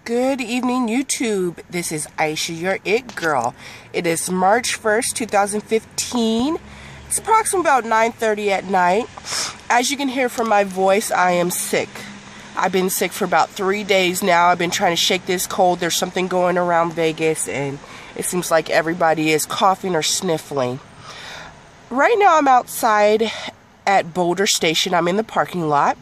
Good evening, YouTube. This is Aisha, your It Girl. It is March 1st, 2015. It's approximately about 9:30 at night. As you can hear from my voice, I am sick. I've been sick for about 3 days now. I've been trying to shake this cold. There's something going around Vegas, and it seems like everybody is coughing or sniffling. Right now, I'm outside at Boulder Station. I'm in the parking lot.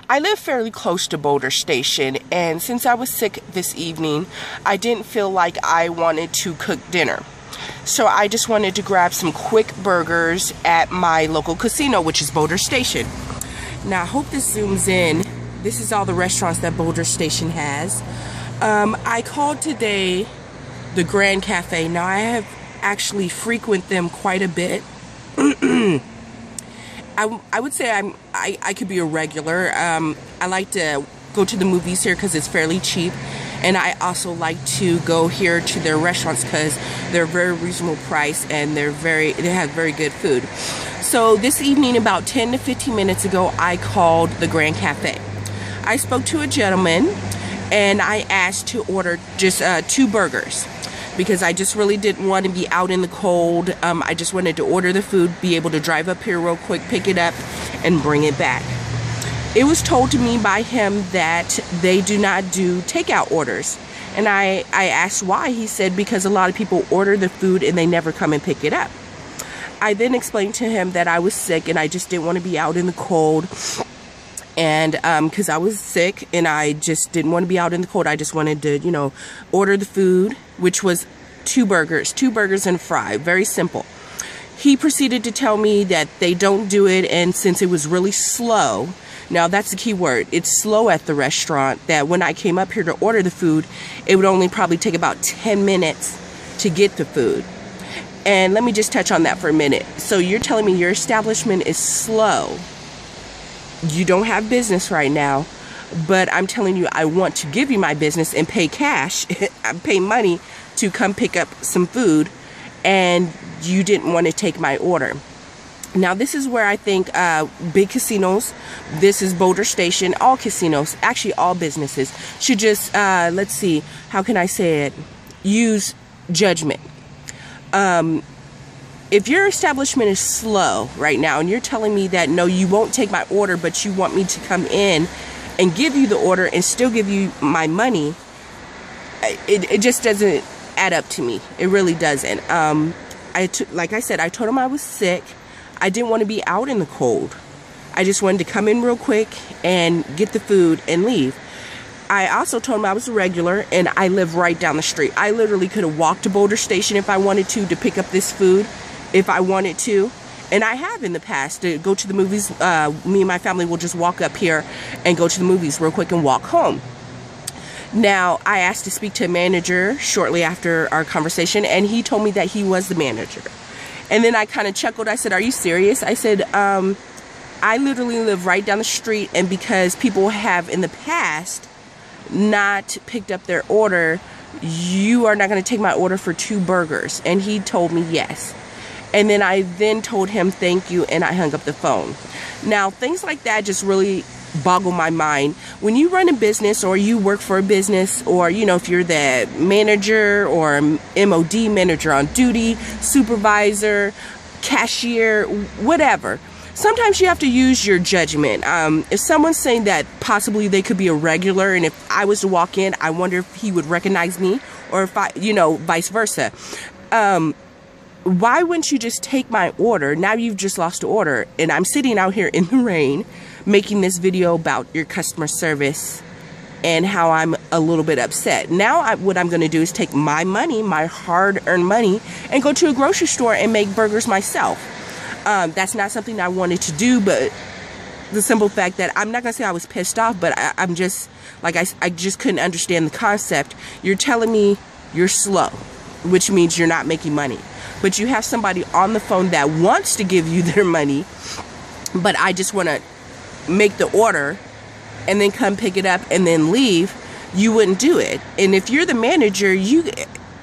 I live fairly close to Boulder Station, and since I was sick this evening, I didn't feel like I wanted to cook dinner. So I just wanted to grab some quick burgers at my local casino, which is Boulder Station. Now, I hope this zooms in. This is all the restaurants that Boulder Station has. I called today the Grand Cafe. Now, I have actually frequent them quite a bit. I would say I could be a regular. I like to go to the movies here because it's fairly cheap, and I also like to go here to their restaurants because they're very reasonable price and they have very good food. So this evening, about 10 to 15 minutes ago, I called the Grand Cafe. I spoke to a gentleman and I asked to order just 2 burgers, because I just really didn't want to be out in the cold. I just wanted to order the food, be able to drive up here real quick, pick it up, and bring it back. It was told to me by him that they do not do takeout orders. And I asked why. He said because a lot of people order the food and they never come and pick it up. I then explained to him that I was sick and I just didn't want to be out in the cold. And because I was sick and I just didn't want to be out in the cold, I just wanted to, order the food, which was 2 burgers and fry. Very simple. He proceeded to tell me that they don't do it, and since it was really slow, now that's the key word, it's slow at the restaurant, that when I came up here to order the food, it would only probably take about 10 minutes to get the food. And let me just touch on that for a minute. So you're telling me your establishment is slow. You don't have business right now, but I'm telling you, I want to give you my business and pay cash, pay money to come pick up some food, and you didn't want to take my order. Now, this is where I think big casinos, this is Boulder Station, all casinos, actually all businesses, should just, let's see, how can I say it, use judgment. If your establishment is slow right now and you're telling me that no, you won't take my order, but you want me to come in and give you the order and still give you my money, it just doesn't add up to me. It really doesn't. Like I said, I told him I was sick. I didn't want to be out in the cold. I just wanted to come in real quick and get the food and leave. I also told him I was a regular and I live right down the street. I literally could have walked to Boulder Station if I wanted to pick up this food, if I wanted to. And I have in the past to go to the movies. Me and my family will just walk up here and go to the movies real quick and walk home. Now, I asked to speak to a manager shortly after our conversation, and he told me that he was the manager. And then I kind of chuckled. I said, "Are you serious?" I said, I literally live right down the street, and because people have in the past not picked up their order, you are not going to take my order for 2 burgers. And he told me yes. And then I told him thank you, and I hung up the phone. Now, things like that just really boggle my mind. When you run a business or you work for a business, or if you're the manager or MOD, manager on duty, supervisor, cashier, whatever, sometimes you have to use your judgment. If someone's saying that possibly they could be a regular, and if I was to walk in, I wonder if he would recognize me, or if I, vice versa. Why wouldn't you just take my order? Now you've just lost the order, and I'm sitting out here in the rain making this video about your customer service and how I'm a little bit upset. Now what I'm going to do is take my money, my hard-earned money, and go to a grocery store and make burgers myself. That's not something I wanted to do, but the simple fact that I'm not going to say I was pissed off, but I'm just, like, I just couldn't understand the concept. You're telling me you're slow, which means you're not making money. But you have somebody on the phone that wants to give you their money, but I just want to make the order and then come pick it up and then leave. You wouldn't do it. And if you're the manager,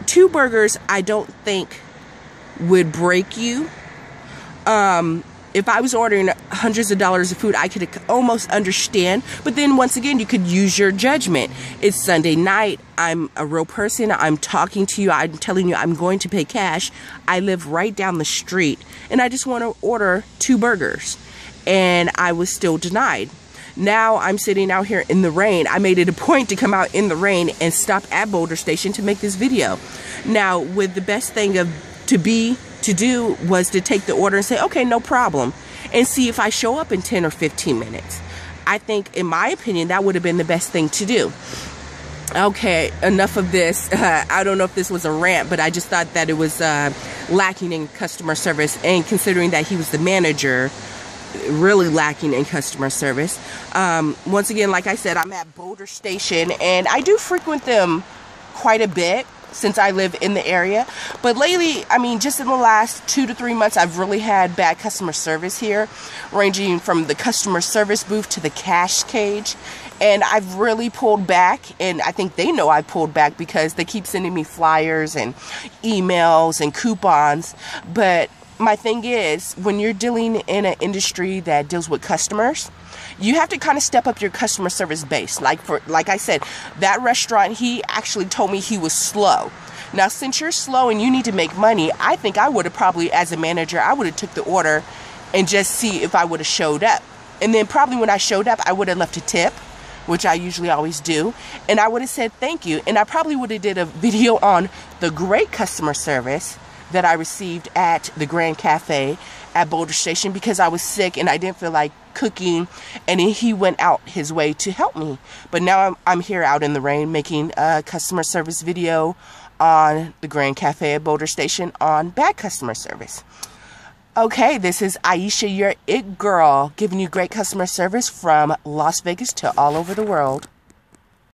2 burgers I don't think would break you. if I was ordering hundreds of dollars of food, I could almost understand. But then once again, you could use your judgment. It's Sunday night. I'm a real person. I'm talking to you. I'm telling you I'm going to pay cash. I live right down the street and I just want to order 2 burgers. And I was still denied. Now I'm sitting out here in the rain. I made it a point to come out in the rain and stop at Boulder Station to make this video. Now, with the best thing to do was to take the order and say, okay, no problem, and see if I show up in 10 or 15 minutes. I think, in my opinion, that would have been the best thing to do. Okay, enough of this. I don't know if this was a rant, but I just thought that it was lacking in customer service, and considering that he was the manager, really lacking in customer service. Once again, like I said, I'm at Boulder Station, and I do frequent them quite a bit since I live in the area. But lately, I mean, just in the last 2 to 3 months, I've really had bad customer service here, ranging from the customer service booth to the cash cage. And I've really pulled back, and I think they know I pulled back because they keep sending me flyers and emails and coupons. But my thing is, when you're dealing in an industry that deals with customers, you have to kind of step up your customer service base. Like I said, that restaurant, he actually told me he was slow. Now, since you're slow and you need to make money, I think I would have probably, as a manager, I would have took the order and just see if I would have showed up. And then probably when I showed up, I would have left a tip, which I usually always do. And I would have said thank you. And I probably would have did a video on the great customer service that I received at the Grand Cafe at Boulder Station, because I was sick and I didn't feel like cooking, and he went out his way to help me. But now I'm here out in the rain making a customer service video on the Grand Cafe at Boulder Station on bad customer service. Okay, this is Aisha, your it girl, giving you great customer service from Las Vegas to all over the world.